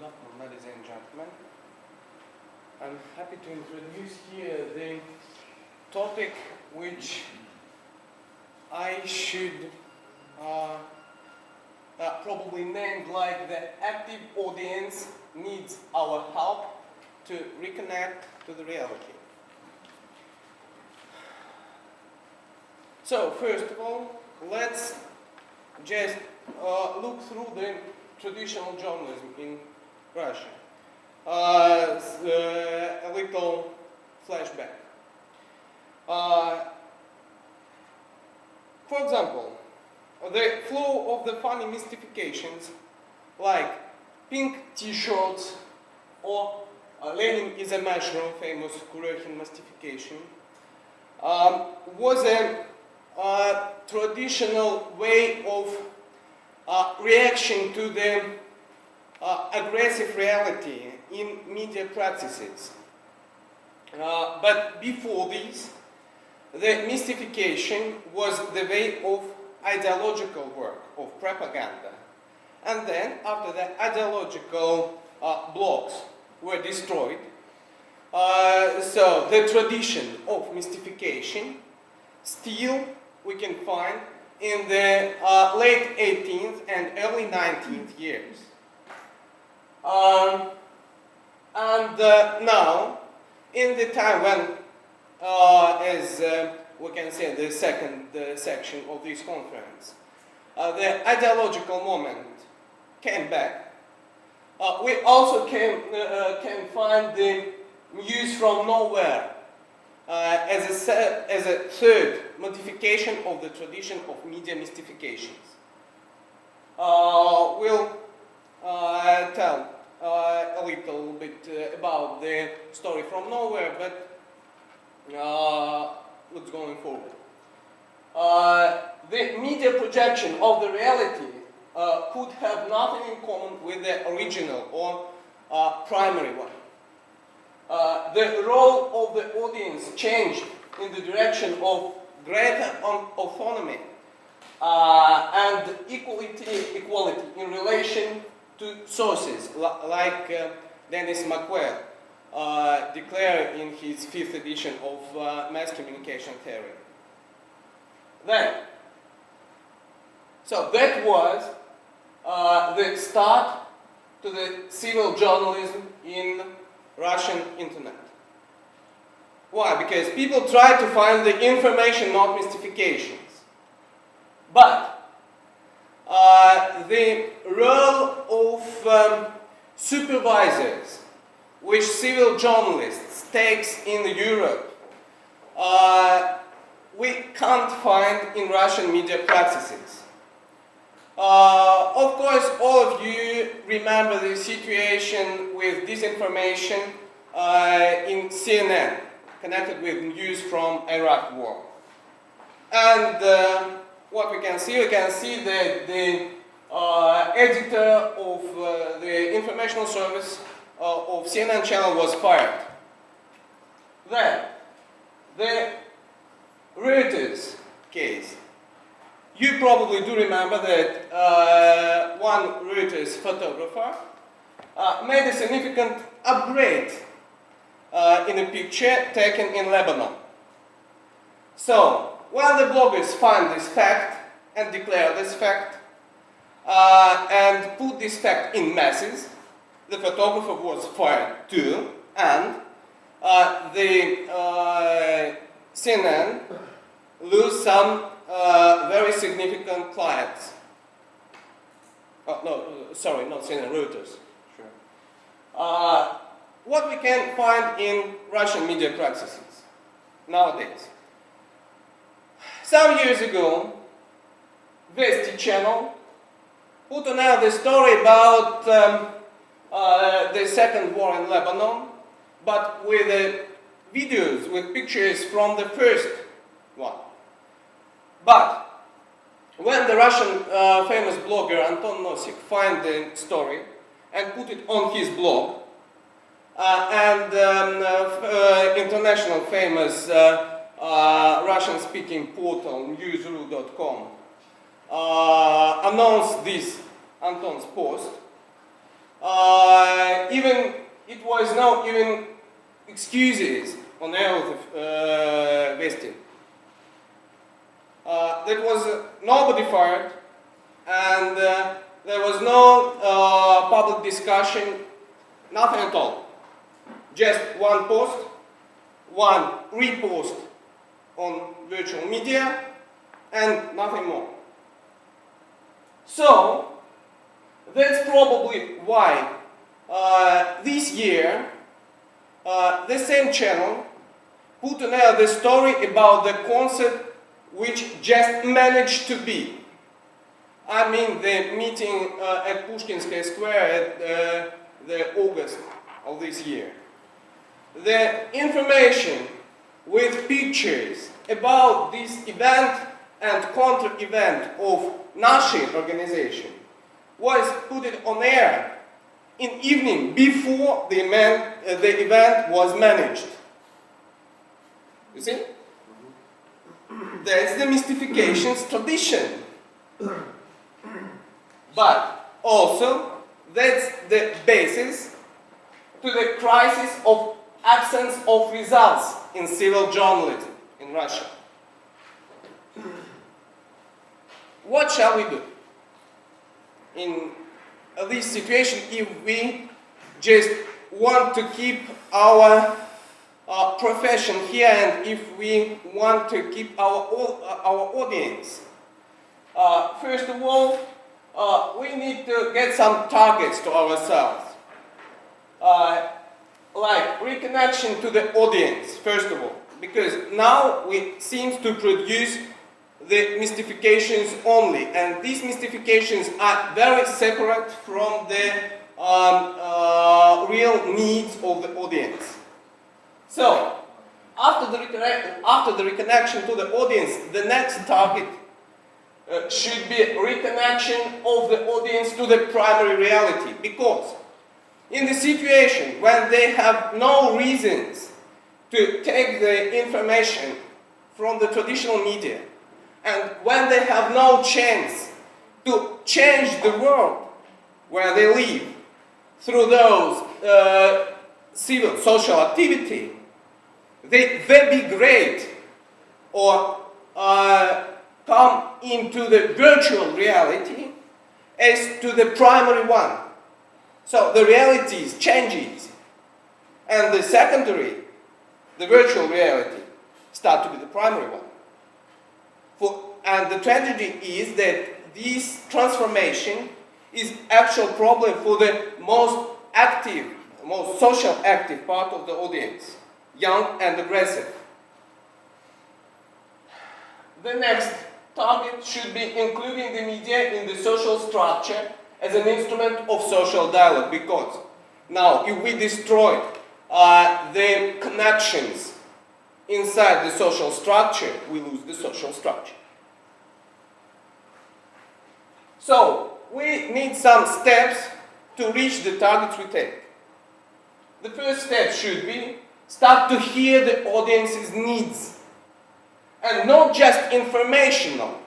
Good afternoon, ladies and gentlemen. I'm happy to introduce here the topic which I should probably name like the active audience needs our help to reconnect to the reality. So, first of all, let's just look through the traditional journalism in Russia. A little flashback. For example, the flow of the funny mystifications like pink t-shirts or Lenin is a mushroom, famous Kurekhin mystification, was a traditional way of reaction to the aggressive reality in media practices. But before this, the mystification was the way of ideological work, of propaganda. And then, after the ideological blocks were destroyed, so the tradition of mystification still we can find in the late 18th and early 19th years. Now, in the time when, as we can say, the second section of this conference, the ideological moment came back, we also can find the news from nowhere as a third modification of the tradition of media mystifications. We'll tell a little bit about the story from nowhere, but what's going forward. The media projection of the reality could have nothing in common with the original or primary one. The role of the audience changed in the direction of greater autonomy and equality in relation to sources, like Dennis McQuaid declared in his 5th edition of Mass Communication Theory. So that was the start to the civil journalism in Russian internet. Why? Because people try to find the information, not mystifications. But the role of supervisors, which civil journalists takes in Europe, we can't find in Russian media practices. Of course, all of you remember the situation with disinformation in CNN, connected with news from Iraq war. And what we can see that the editor of the informational service of CNN channel was fired. Then, the Reuters case. You probably do remember that one Reuters photographer made a significant upgrade in a picture taken in Lebanon. So, when the bloggers find this fact and declare this fact and put this fact in masses, the photographer was fired too, and the CNN lose some very significant clients. Sorry, not CNN, Reuters. Sure. What we can find in Russian media practices nowadays. Some years ago, Vesti channel put on air the story about the second war in Lebanon, but with videos, with pictures from the first one. But when the Russian famous blogger Anton Nosik found the story and put it on his blog, and international famous Russian-speaking portal newsru.com announced this Anton's post, even it was no even excuses on earth vesting. There was nobody fired, and there was no public discussion, nothing at all. Just one post, one repost on virtual media, and nothing more. So, that's probably why this year the same channel put on air the story about the concert which just managed to be. I mean the meeting at Pushkinskaya Square at the August of this year. The information with pictures about this event and counter-event of Nashi organization was put on air in evening before the event was managed. You see? That's the mystifications tradition. But also, that's the basis to the crisis of absence of results in civil journalism in Russia. What shall we do in this situation if we just want to keep our profession here and if we want to keep our audience? First of all, we need to get some targets to ourselves. Like reconnection to the audience, first of all, because now we seem to produce the mystifications only, and these mystifications are very separate from the real needs of the audience. So, after the reconnection to the audience, the next target should be reconnection of the audience to the primary reality, because in the situation when they have no reasons to take the information from the traditional media, and when they have no chance to change the world where they live through those civil social activity, they migrate or come into the virtual reality as to the primary one. So the realities changes, and the secondary, the virtual reality, start to be the primary one. And the tragedy is that this transformation is actual problem for the most active, most social active part of the audience, young and aggressive. The next target should be including the media in the social structure as an instrument of social dialogue, because now if we destroy the connections inside the social structure, we lose the social structure. So, we need some steps to reach the targets we take. The first step should be start to hear the audience's needs, and not just informational,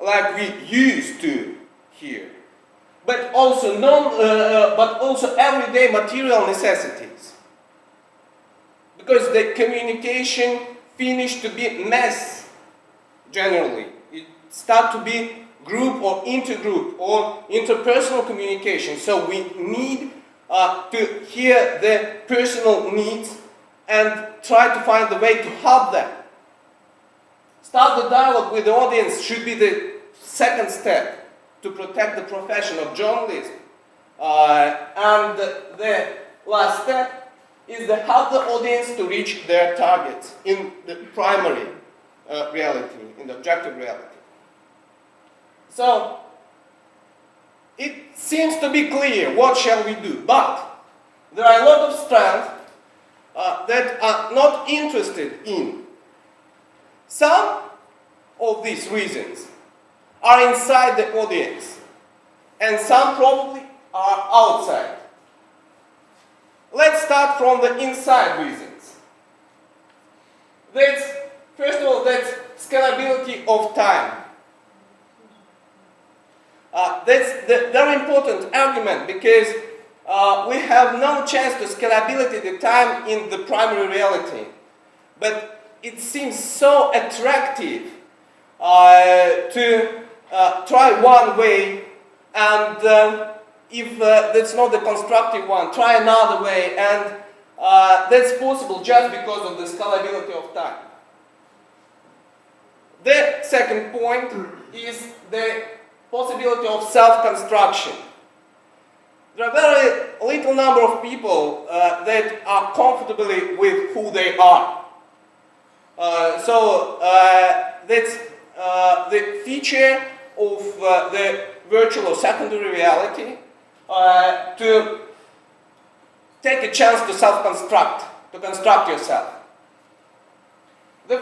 like we used to hear, but also everyday material necessities. Because the communication finished to be mass generally. It starts to be group or intergroup or interpersonal communication. So we need to hear the personal needs and try to find a way to help them. Start the dialogue with the audience should be the second step to protect the profession of journalism. And the last step is to help the audience to reach their targets in the primary reality, in the objective reality. So, it seems to be clear what shall we do, but there are a lot of strands that are not interested in. Some of these reasons are inside the audience, and some probably are outside. Let's start from the inside reasons. First of all, that's scalability of time. That's the very important argument, because we have no chance to scalability at the time in the primary reality. But it seems so attractive to try one way, and if that's not the constructive one, try another way, and that's possible just because of the scalability of time. The second point is the possibility of self-construction. There are very little number of people that are comfortably with who they are. So that's the feature of the virtual or secondary reality, to take a chance to self-construct, to construct yourself. The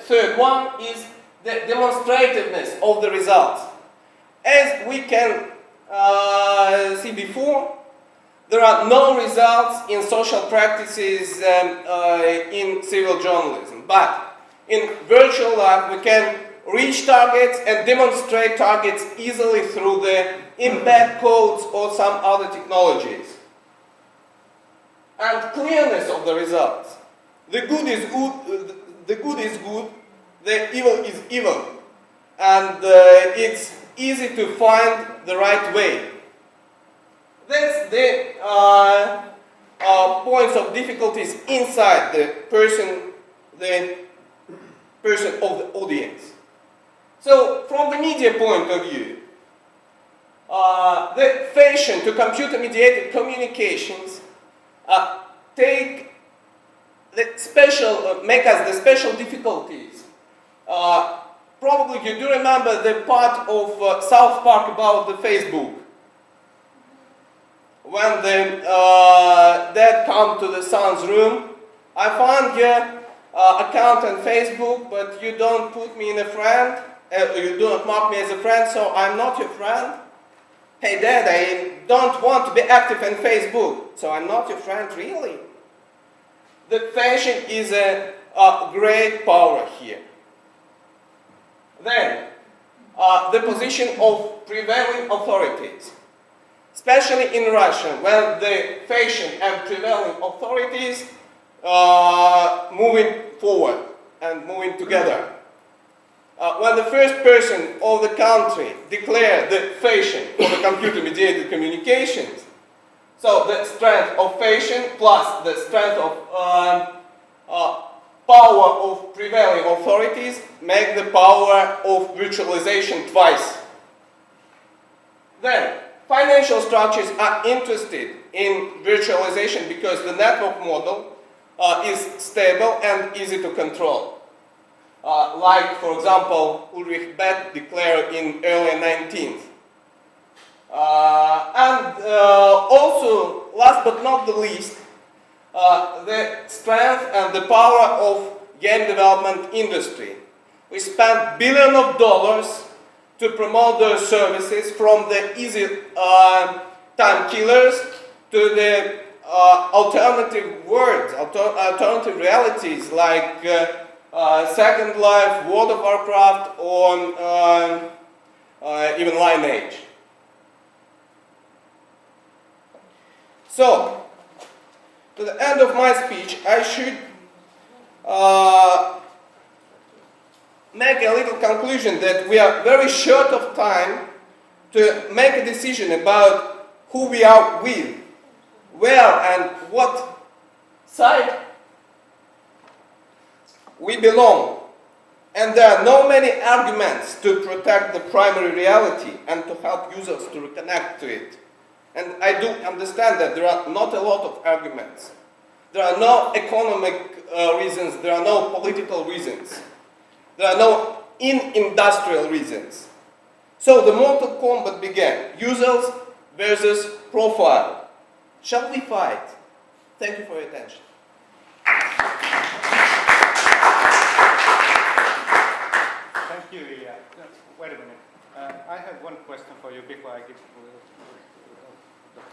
third one is the demonstrativeness of the results. As we can see before, there are no results in social practices in civil journalism, but in virtual life we can reach targets and demonstrate targets easily through the embed codes or some other technologies. And clearness of the results. The good is good, the evil is evil, and it's easy to find the right way. That's the points of difficulties inside the person of the audience. So, from the media point of view, the fashion to computer-mediated communications make us the special difficulties. Probably you do remember the part of South Park about the Facebook. When the dad comes to the son's room, I found your account on Facebook, but you don't put me in a friend. You do not mark me as a friend, so I'm not your friend. Hey Dad, I don't want to be active on Facebook, so I'm not your friend, really. The fashion is a great power here. Then, the position of prevailing authorities. Especially in Russia, when the fashion and prevailing authorities are moving forward and moving together. When the first person of the country declared the fashion for the computer-mediated communications, so the strength of fashion plus the strength of power of prevailing authorities make the power of virtualization twice. Then, financial structures are interested in virtualization because the network model is stable and easy to control. Like, for example, Ulrich Beck declared in early 19th. Also, last but not the least, the strength and the power of game development industry. We spent billions of dollars to promote their services, from the easy time killers to the alternative worlds, alternative realities like Second Life, World of Warcraft, or even Lineage. So, to the end of my speech, I should make a little conclusion that we are very short of time to make a decision about who we are with, where and what side we belong. And there are no many arguments to protect the primary reality and to help users to reconnect to it. And I do understand that there are not a lot of arguments. There are no economic reasons, there are no political reasons. There are no industrial reasons. So the Mortal Kombat began. Users versus profile. Shall we fight? Thank you for your attention. Thank you, Ilya. Wait a minute. I have one question for you before I give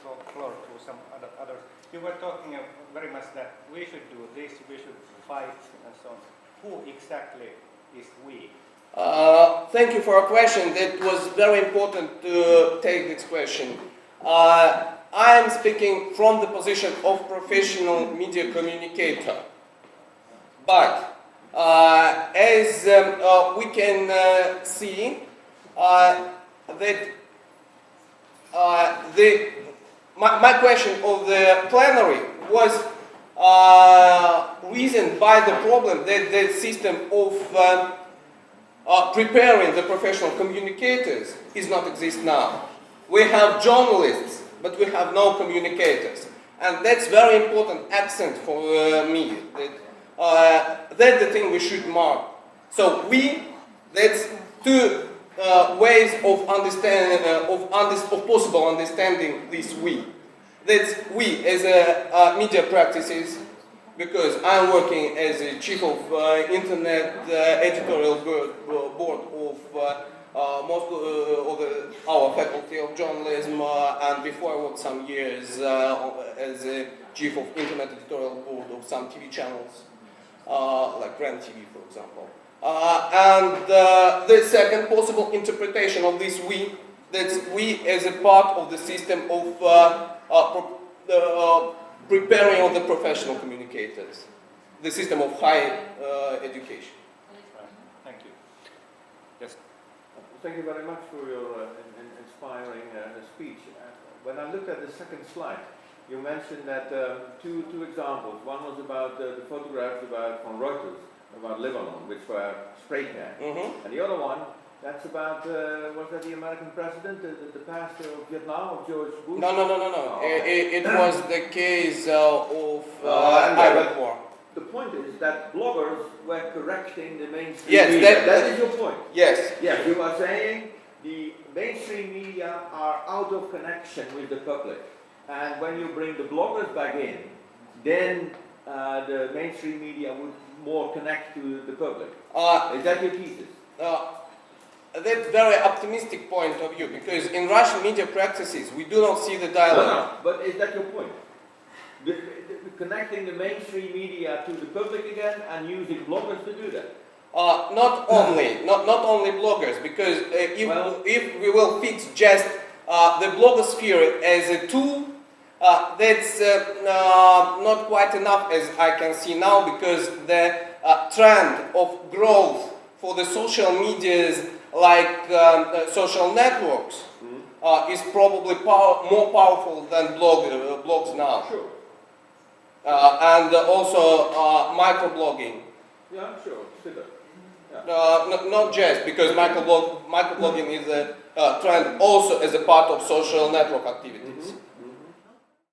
the floor to some others. You were talking very much that we should do this, we should fight, and so on. Who exactly is we? Thank you for a question. That was very important to take this question. I am speaking from the position of professional media communicator. But as we can see, that my question of the plenary was reasoned by the problem that the system of preparing the professional communicators is not exist now. We have journalists, but we have no communicators. And that's very important accent for me. That's the thing we should mark. So that's two ways of understanding, of possible understanding this we. That's we as a media practices, because I'm working as a chief of internet editorial board of our faculty of journalism, and before I worked some years as a chief of internet editorial board of some TV channels, like Grand TV, for example. And the second possible interpretation of this we, that's we as a part of the system of preparing of the professional communicators, the system of higher education. Thank you. Yes. Thank you very much for your inspiring speech. When I looked at the second slide, you mentioned that two examples. One was about the photographs from Reuters about Lebanon, which were spray can. And the other one, that's about, was that the American president, the past of Vietnam, of George Bush? No. Oh, okay. It was the case of Iraq War. The point is that bloggers were correcting the mainstream Yes, media. That is your point. Yes. Yes, you are saying the mainstream media are out of connection with the public. And when you bring the bloggers back in, then the mainstream media would more connect to the public. Is that your thesis? That's a very optimistic point of view, because in Russian media practices we do not see the dialogue. No, but is that your point? Connecting the mainstream media to the public again and using bloggers to do that? Not only bloggers, because if we will fix just the blogosphere as a tool, that's not quite enough, as I can see now, because the trend of growth for the social medias, like social networks, is probably more powerful than blogs now. Sure. And also microblogging. Yeah, sure. Not just, because microblogging is a trend also as a part of social network activities.